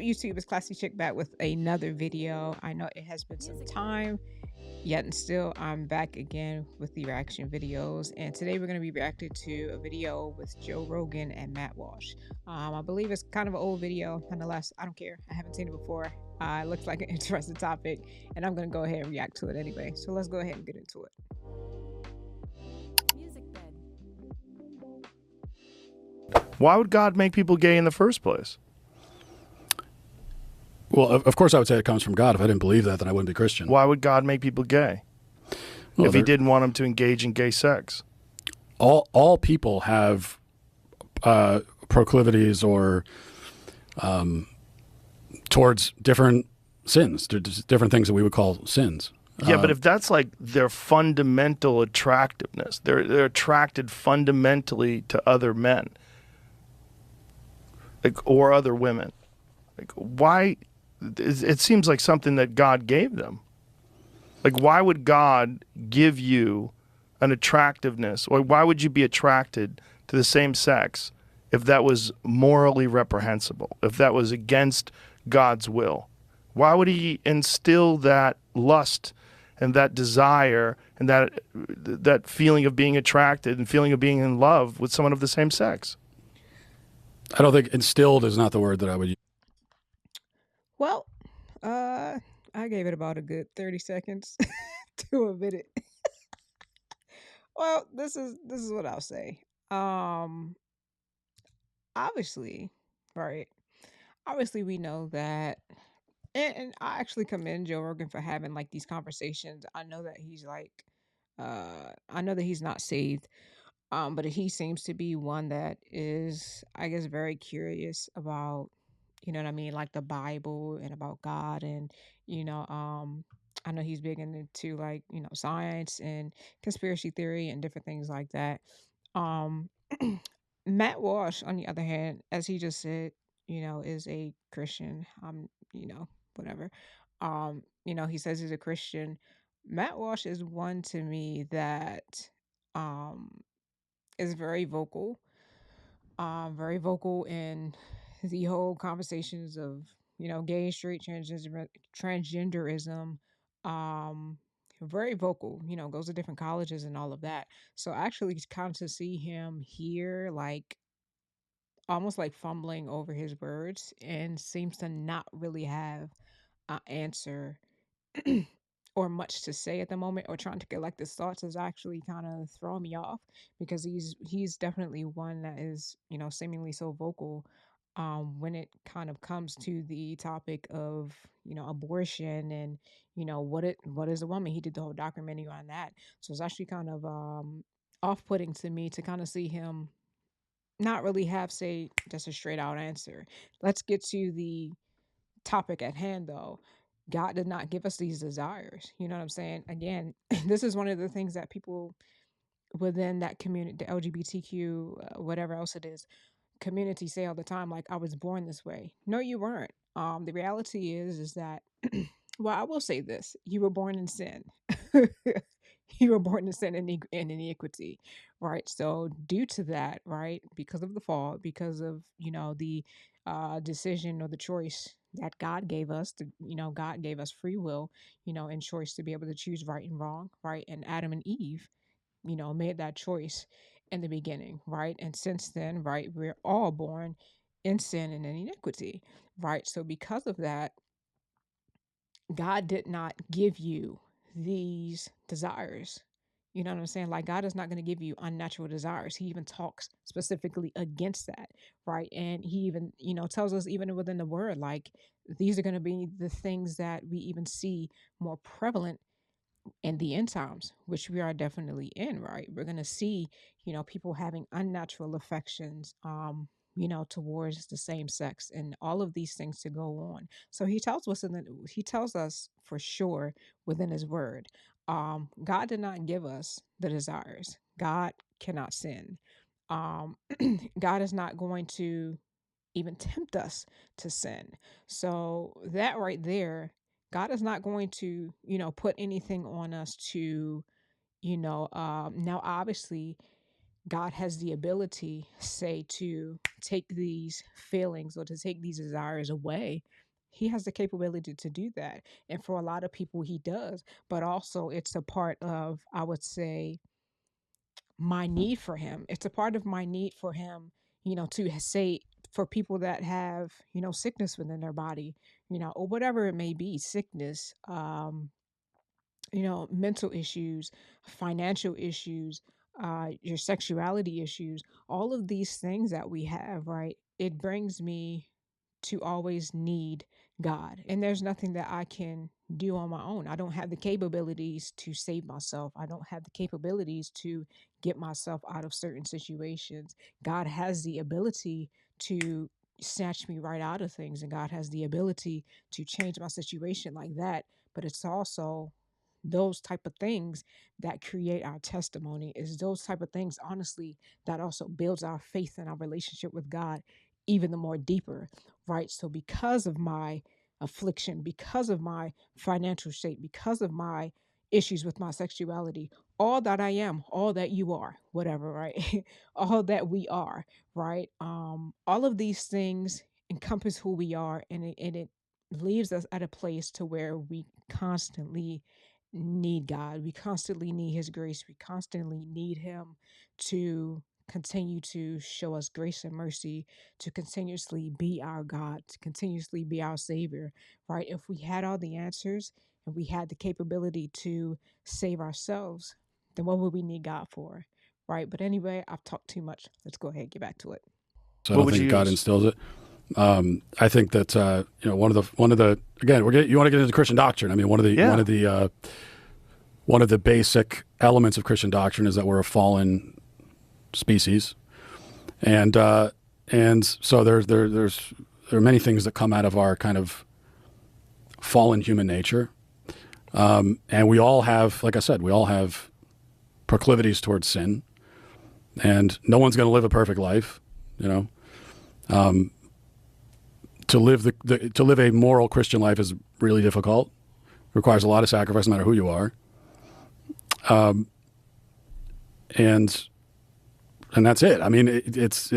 YouTube? It's Classy Chick back with another video. I know it has been some time, yet and still I'm back again with the reaction videos. And today we're going to be reacting to a video with Joe Rogan and Matt Walsh. I believe it's kind of an old video. Nonetheless, I don't care. I haven't seen it before. It looks like an interesting topic, and I'm going to go ahead and react to it anyway. So let's go ahead and get into it. Why would God make people gay in the first place? Well, of course I would say it comes from God. If I didn't believe that, then I wouldn't be Christian. Why would God make people gay Well, if he didn't want them to engage in gay sex? all people have proclivities or towards different sins, different things that we would call sins. Yeah, but if that's like their fundamental attractiveness, they're attracted fundamentally to other men, like, or other women. Like, why? It seems like something that God gave them. Like, why would God give you an attractiveness, or why would you be attracted to the same sex if that was morally reprehensible, if that was against God's will? Why would he instill that lust and that desire and that feeling of being attracted and feeling of being in love with someone of the same sex? I don't think instilled is not the word that I would use. Well, I gave it about a good 30 seconds to a minute. Well, this is what I'll say. Obviously, right? Obviously, we know that, and I actually commend Joe Rogan for having like these conversations. I know that he's like, I know that he's not saved, but he seems to be one that is, I guess, very curious about, you know what I mean, like the Bible and about God, and you know, I know he's big into like, you know, science and conspiracy theory and different things like that. Um, Matt Walsh, on the other hand, as he just said, you know, is a Christian. You know, whatever. You know, he says he's a Christian. Matt Walsh is one to me that um is very vocal in the whole conversations of, you know, gay, straight, transgenderism. Um, very vocal, you know, goes to different colleges and all of that. So actually, kind of to see him here, like almost like fumbling over his words and seems to not really have an answer or much to say at the moment, or trying to collect his thoughts, is actually kind of throwing me off, because he's definitely one that is, you know, seemingly so vocal when it kind of comes to the topic of, you know, abortion and, you know, what is a woman. He did the whole documentary on that. So it's actually kind of off-putting to me to kind of see him not really have, say, just a straight out answer. Let's get to the topic at hand, though. God did not give us these desires. You know what I'm saying? Again, this is one of the things that people within that community, the LGBTQ, whatever else it is, community say all the time, like, I was born this way. No, you weren't. The reality is that, well, I will say this: you were born in sin. You were born in sin and iniquity, right? So due to that, right, because of the fall, because of, you know, the decision or the choice that God gave us, you know, God gave us free will, you know, and choice to be able to choose right and wrong, right? And Adam and Eve, you know, made that choice in the beginning, right? And since then, right, we're all born in sin and in iniquity, right? So because of that, God did not give you these desires. You know what I'm saying? Like, God is not going to give you unnatural desires. He even talks specifically against that, right? And he even, you know, tells us even within the word, like, these are going to be the things that we even see more prevalent in the end times, which we are definitely in, right? We're going to see, you know, people having unnatural affections, you know, towards the same sex, and all of these things to go on. So he tells us for sure within his word. God did not give us the desires. God cannot sin. Um, God is not going to even tempt us to sin. So that right there, God is not going to, you know, put anything on us to, you know, now obviously God has the ability, say, to take these feelings or to take these desires away. He has the capability to do that. And for a lot of people, he does. But also, it's a part of, I would say, my need for him. It's a part of my need for him, to say, for people that have, sickness within their body, or whatever it may be, sickness, mental issues, financial issues, your sexuality issues, all of these things that we have, right? It brings me to always need God. And there's nothing that I can do on my own. I don't have the capabilities to save myself. I don't have the capabilities to get myself out of certain situations. God has the ability to snatch me right out of things, and God has the ability to change my situation like that. But it's also those type of things that create our testimony, is those type of things, honestly, that also builds our faith and our relationship with God even the more deeper, right? So because of my affliction, because of my financial state, because of my issues with my sexuality, all that I am, all that you are, whatever, right? All that we are, right? All of these things encompass who we are, and it leaves us at a place to where we constantly need God. We constantly need his grace. We constantly need him to continue to show us grace and mercy, to continuously be our God, to continuously be our savior, right? If we had all the answers and we had the capability to save ourselves, then what would we need God for? Right. But anyway, I've talked too much. Let's go ahead and get back to it. So I What don't would you think God use? instills it. I think that one of the again you want to get into Christian doctrine. I mean, Yeah. one of the basic elements of Christian doctrine is that we're a fallen species, and so there are many things that come out of our kind of fallen human nature, and we all have, like I said, we all have proclivities towards sin, and no one's going to live a perfect life, you know. To live to live a moral Christian life is really difficult. Requires a lot of sacrifice, no matter who you are. And that's it. I mean, it's.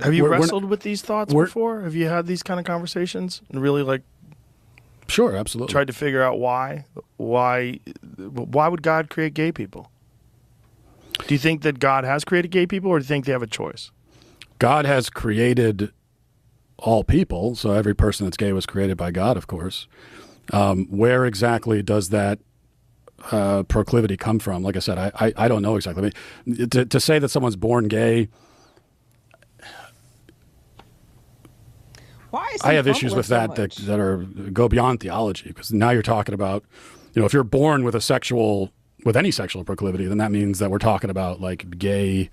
Have you we're not- wrestled with these thoughts before? Have you had these kind of conversations and really like Sure, absolutely. tried to figure out why would God create gay people? Do you think that God has created gay people, or do you think they have a choice? God has created all people, so every person that's gay was created by God, of course. Where exactly does that proclivity come from? Like I said, I don't know exactly. I mean, to say that someone's born gay, Why is I he have issues fumbling with so that much? that are go beyond theology, because now you're talking about, if you're born with any sexual proclivity, then that means that we're talking about like gay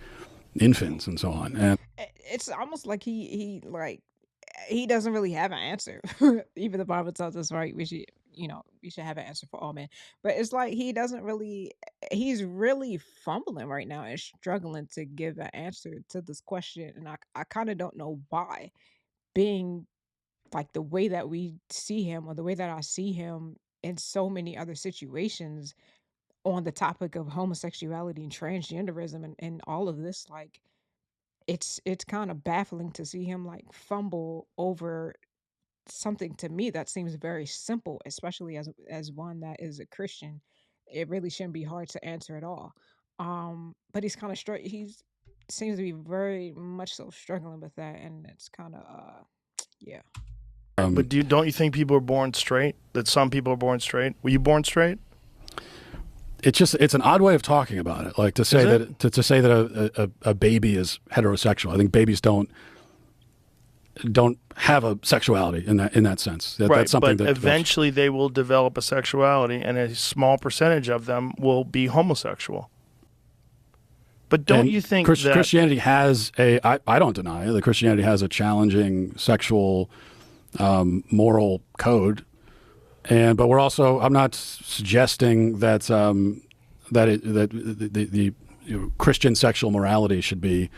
infants and so on. And It's almost like he doesn't really have an answer. Even the Bible tells us, right, we should have an answer for all men. But it's like he's really fumbling right now and struggling to give an answer to this question. And I kind of don't know why, being like the way that we see him, or the way that I see him in so many other situations on the topic of homosexuality and transgenderism, and all of this, like it's kind of baffling to see him like fumble over something to me that seems very simple, especially as one that is a Christian. It really shouldn't be hard to answer at all. But he's kind of he's seems to be very much so struggling with that, and it's kind of yeah. But don't you think people are born straight? That some people are born straight? Were you born straight? it's an odd way of talking about it. Like to say that to say that a baby is heterosexual. I think babies don't have a sexuality in that sense. Right, That's something but that eventually they will develop a sexuality, and a small percentage of them will be homosexual. But don't you think that Christianity has I don't deny that Christianity has a challenging sexual moral code, but we're also, I'm not suggesting that the Christian sexual morality should be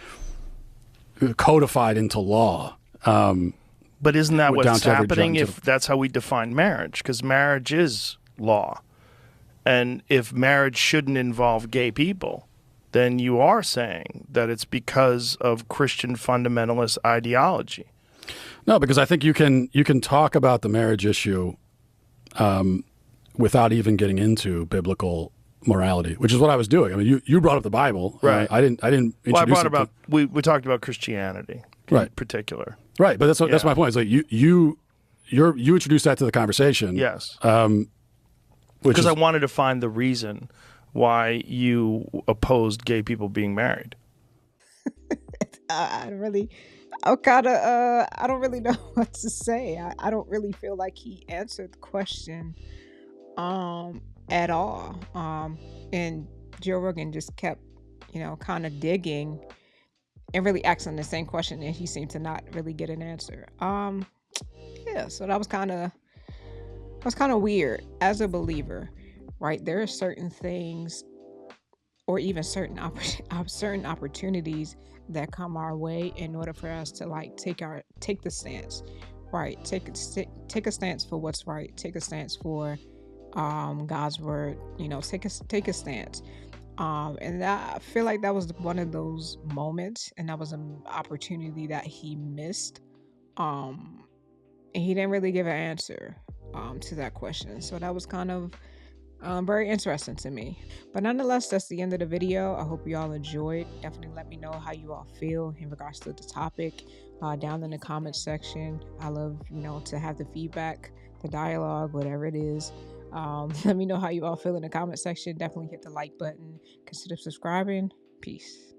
codified into law. But isn't that down what's to every happening judge. if that's how we define marriage? Because marriage is law. And if marriage shouldn't involve gay people, then you are saying that it's because of Christian fundamentalist ideology. No, because I think you can talk about the marriage issue without even getting into biblical morality, which is what I was doing. I mean, you brought up the Bible, right? I didn't. Well, I introduce brought it about we talked about Christianity, in particular, right? But that's my point. It's like you introduced that to the conversation, yes, because I wanted to find the reason why you opposed gay people being married. I don't really know what to say. I don't really feel like he answered the question at all. And Joe Rogan just kept, kind of digging and really asking the same question, and he seemed to not really get an answer. Yeah, so that was kind of weird as a believer, right? There are certain things or even certain opportunities that come our way in order for us to like take the stance, right? Take a stance for what's right. Take a stance for God's word. Take a stance. And I feel like that was one of those moments, and that was an opportunity that he missed. And he didn't really give an answer to that question. So that was kind of very interesting to me. But nonetheless, that's the end of the video. I hope you all enjoyed. Definitely let me know how you all feel in regards to the topic down in the comments section. I love, to have the feedback, the dialogue, whatever it is. Let me know how you all feel in the comment section. Definitely hit the like button. Consider subscribing. Peace.